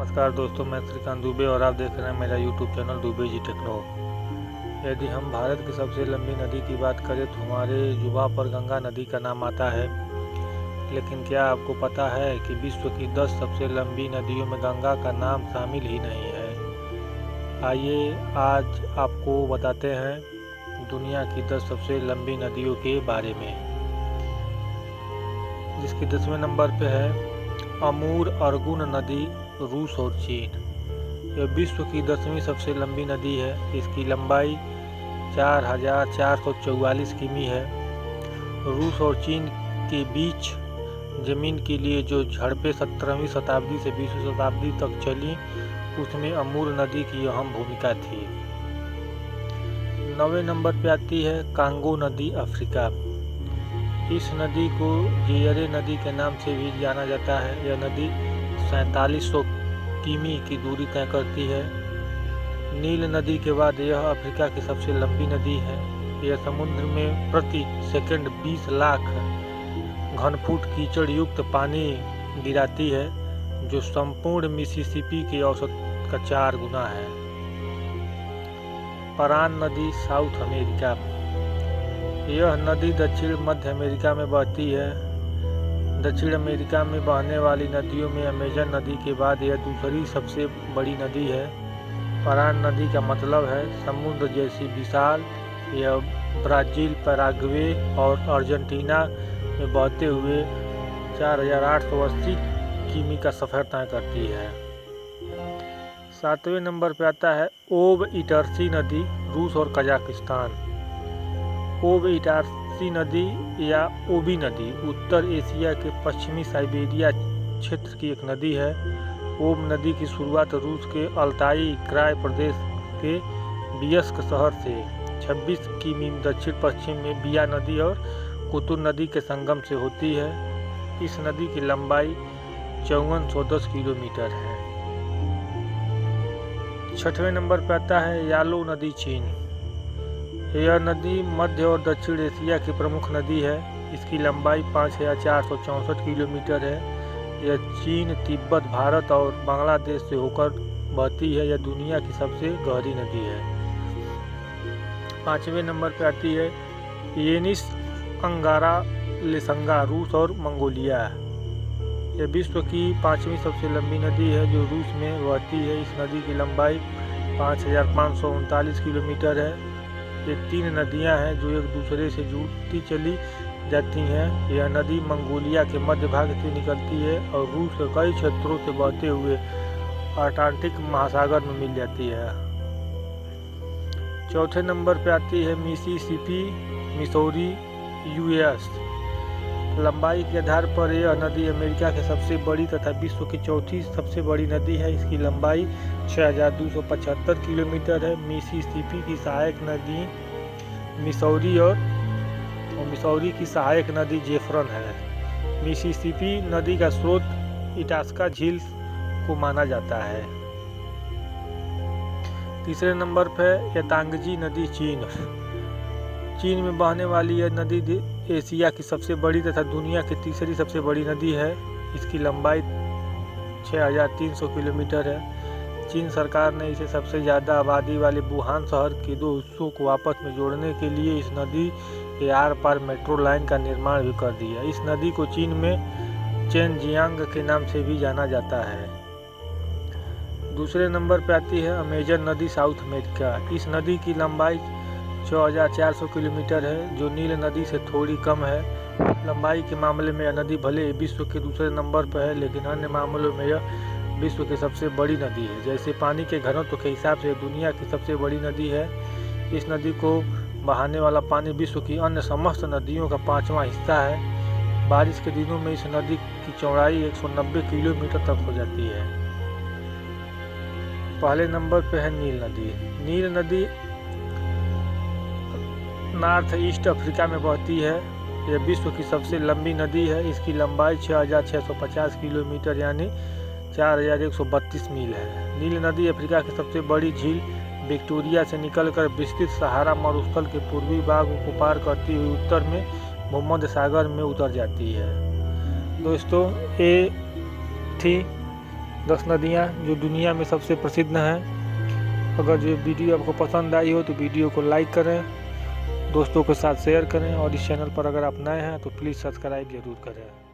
नमस्कार दोस्तों, मैं श्रीकांत दुबे और आप देख रहे हैं मेरा YouTube channel Dubey ji techno. यदि हम भारत की सबसे लंबी नदी की बात करें तो हमारे जुबां पर गंगा नदी का नाम आता है। लेकिन क्या आपको पता है कि विश्व की 10 सबसे लंबी नदियों में गंगा का नाम शामिल ही नहीं है। आइए आज आपको बताते हैं दुनिया की 10 सबसे लंबी नदियों के बारे में, जिसके 10वें नंबर पे है अमूर अर्गुन नदी, रूस और चीन। यह विश्व की 10वीं सबसे लंबी नदी है। इसकी लंबाई 4444 किमी है। रूस और चीन के बीच जमीन के लिए जो झड़पें 17वीं शताब्दी से 20वीं शताब्दी तक चली, उसमें अमूर नदी की अहम भूमिका थी। 9वें नंबर पर आती है कांगो नदी, अफ्रीका। इस नदी को जियरे नदी के नाम से भी जाना जाता है। यह नदी 4700 किमी की दूरी तय करती है। नील नदी के बाद यह अफ्रीका की सबसे लंबी नदी है। यह समुद्र में प्रति सेकंड 20 लाख घनफुट कीचड़ युक्त पानी गिराती है, जो संपूर्ण मिसिसिपी के औसत का 4 गुना है। परान नदी, साउथ अमेरिका। यह नदी दक्षिण मध्य अमेरिका में बहती है। दक्षिण अमेरिका में बहने वाली नदियों में अमेजन नदी के बाद यह दूसरी सबसे बड़ी नदी है। परान नदी का मतलब है समुद्र जैसी विशाल। यह ब्राज़ील, पैराग्वे और अर्जेंटीना में बहते हुए 4880 किमी का सफ़र तय करती है। 7वें नंबर पर आता है ओब इटरसी नदी, रूस और कजाकिस्तान। ओब इटरसी नदी या ओबी नदी उत्तर एशिया के पश्चिमी साइबेरिया क्षेत्र की एक नदी है। ओब नदी की शुरुआत रूस के अल्ताई क्राय प्रदेश के बियस्क शहर से 26 किमी दक्षिण पश्चिम में बिया नदी और कुतुर नदी के संगम से होती है। इस नदी की लंबाई 5410 किलोमीटर है। 6वें नंबर पर आता है यालो नदी, चीन। यह नदी मध्य और दक्षिण एशिया की प्रमुख नदी है। इसकी लंबाई 5464 किलोमीटर है। यह चीन, तिब्बत, भारत और बांग्लादेश से होकर बहती है। यह दुनिया की सबसे गहरी नदी है। 5वें नंबर पर आती है येनिस अंगारा लेसंगा, रूस और मंगोलिया। यह विश्व की 5वीं सबसे लंबी नदी है जो रूस में बहती है। इस नदी की लंबाई 5539 किलोमीटर है। ये 3 नदियां हैं जो एक दूसरे से जुड़ती चली जाती हैं। यह नदी मंगोलिया के मध्य भाग से निकलती है और रूस के कई क्षेत्रों से बहते हुए अटलांटिक महासागर में मिल जाती है। 4थे नंबर पर आती है मिसिसिपी, मिसौरी, यूएस। लंबाई के आधार पर यह नदी अमेरिका की सबसे बड़ी तथा विश्व की 4थी सबसे बड़ी नदी है। इसकी लंबाई 6275 किलोमीटर है। मिसिसिपी की सहायक नदी मिसौरी और मिसौरी की सहायक नदी जेफरन है। मिसिसिपी नदी का स्रोत इटास्का झील को माना जाता है। 3रे नंबर पर येतांगजी नदी, चीन। चीन में बहने वाली यह नदी एशिया की सबसे बड़ी तथा दुनिया की तीसरी सबसे बड़ी नदी है। इसकी लंबाई 6300 किलोमीटर है। चीन सरकार ने इसे सबसे ज़्यादा आबादी वाले वुहान शहर के 2 हिस्सों को आपस में जोड़ने के लिए इस नदी के आर पार मेट्रो लाइन का निर्माण भी कर दिया। इस नदी को चीन में चेनजियांग के नाम से भी जाना जाता है। 2रे नंबर पर आती है अमेजन नदी, साउथ अमेरिका। इस नदी की लंबाई 6400 किलोमीटर है, जो नील नदी से थोड़ी कम है। लंबाई के मामले में यह नदी भले विश्व के 2रे नंबर पर है, लेकिन अन्य मामलों में यह विश्व की सबसे बड़ी नदी है। जैसे पानी के घनत्व के हिसाब से दुनिया की सबसे बड़ी नदी है। इस नदी को बहाने वाला पानी विश्व की अन्य समस्त नदियों का 5वां हिस्सा है। बारिश के दिनों में इस नदी की चौड़ाई 190 किलोमीटर तक हो जाती है। पहले नंबर पर है नील नदी। नील नदी नॉर्थ ईस्ट अफ्रीका में बहती है। यह विश्व की सबसे लंबी नदी है। इसकी लंबाई 6650 किलोमीटर यानी 4132 मील है। नील नदी अफ्रीका की सबसे बड़ी झील विक्टोरिया से निकलकर विस्तृत सहारा मरुस्थल के पूर्वी भाग को पार करती हुई उत्तर में भूमध्य सागर में उतर जाती है। दोस्तों, ये थी 10 नदियाँ जो दुनिया में सबसे प्रसिद्ध हैं। अगर जो वीडियो आपको पसंद आई हो तो वीडियो को लाइक करें, दोस्तों के साथ शेयर करें और इस चैनल पर अगर आप नए हैं तो प्लीज़ सब्सक्राइब ज़रूर करें।